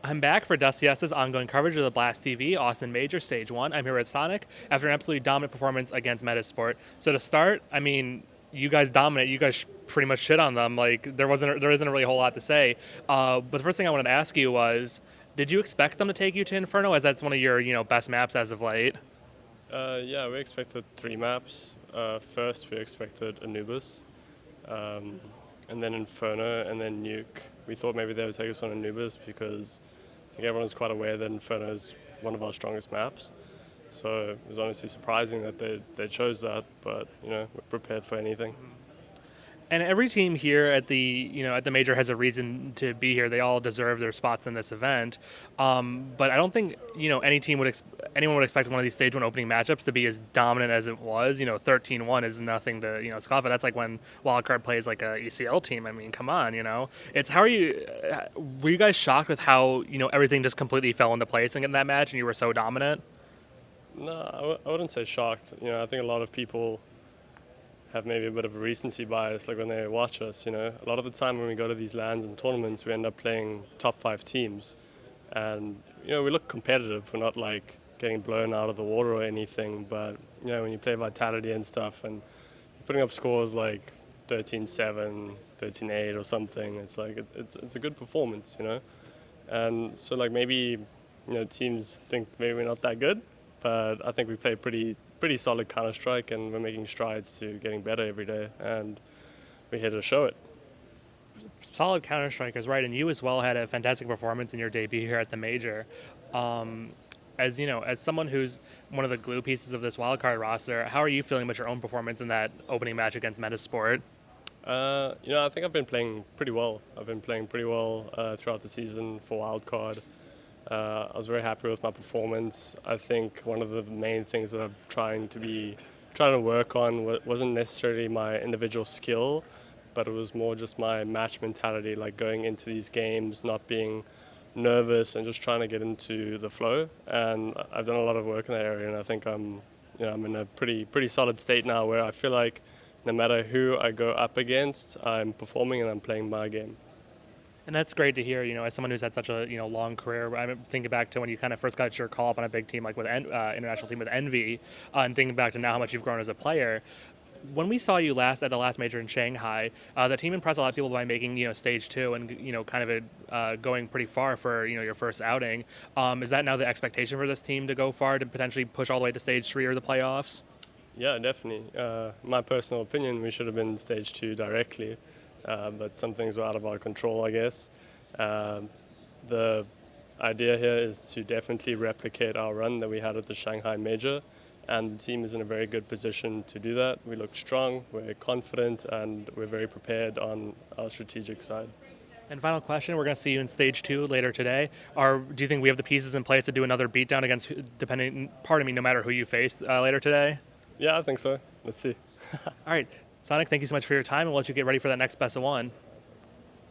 I'm back for Dusty S's ongoing coverage of the Blast TV Austin Major Stage 1. I'm here with Sonic after an absolutely dominant performance against Metizport. So to start, I mean, you guys dominate. You guys pretty much shit on them. Like there isn't really a whole lot to say. But the first thing I wanted to ask you was, did you expect them to take you to Inferno, as that's one of your best maps as of late? Yeah, we expected three maps. First, we expected Anubis, um, and then Inferno, and then Nuke. We thought maybe they would take us on Anubis because I think everyone's quite aware that Inferno is one of our strongest maps. So it was honestly surprising that they chose that, but we're prepared for anything. And every team here at the major has a reason to be here. They all deserve their spots in this event. But I don't think anyone would expect one of these stage one opening matchups to be as dominant as it was. 13-1 is nothing to scoff at. That's like when Wildcard plays like a ECL team. I mean, come on. It's how are you? Were you guys shocked with how everything just completely fell into place in that match, and you were so dominant? No, I wouldn't say shocked. I think a lot of people have maybe a bit of a recency bias, like when they watch us. A lot of the time when we go to these lands and tournaments, we end up playing top five teams, and we look competitive. We're not like getting blown out of the water or anything, but when you play Vitality and stuff, and you're putting up scores like 13-7, 13-8 or something, it's like it's a good performance, and so like maybe teams think maybe we're not that good, but I think we play pretty solid Counter-Strike, and we're making strides to getting better every day, and we're here to show it. Solid Counter Strikers, right? And you as well had a fantastic performance in your debut here at the major. As someone who's one of the glue pieces of this wildcard roster, how are you feeling about your own performance in that opening match against Metasport? I think I've been playing pretty well. I've been playing pretty well throughout the season for wildcard. I was very happy with my performance. I think one of the main things that I'm trying to work on wasn't necessarily my individual skill, but it was more just my match mentality, like going into these games, not being nervous and just trying to get into the flow. And I've done a lot of work in that area, and I think I'm in a pretty solid state now where I feel like no matter who I go up against, I'm performing and I'm playing my game. And that's great to hear. As someone who's had such a long career, I'm thinking back to when you kind of first got your call up on a big team like with international team with Envy, and thinking back to now how much you've grown as a player. When we saw you last at the last major in Shanghai, the team impressed a lot of people by making stage two and going pretty far for your first outing. Is that now the expectation for this team to go far to potentially push all the way to stage three or the playoffs? Yeah, definitely. My personal opinion, we should have been stage two directly, but some things were out of our control, I guess. The idea here is to definitely replicate our run that we had at the Shanghai Major, and the team is in a very good position to do that. We look strong, we're confident, and we're very prepared on our strategic side. And final question: we're going to see you in stage two later today. Do you think we have the pieces in place to do another beatdown against, no matter who you face later today? Yeah, I think so. Let's see. All right, Sonic, thank you so much for your time, and we'll let you get ready for that next best of one.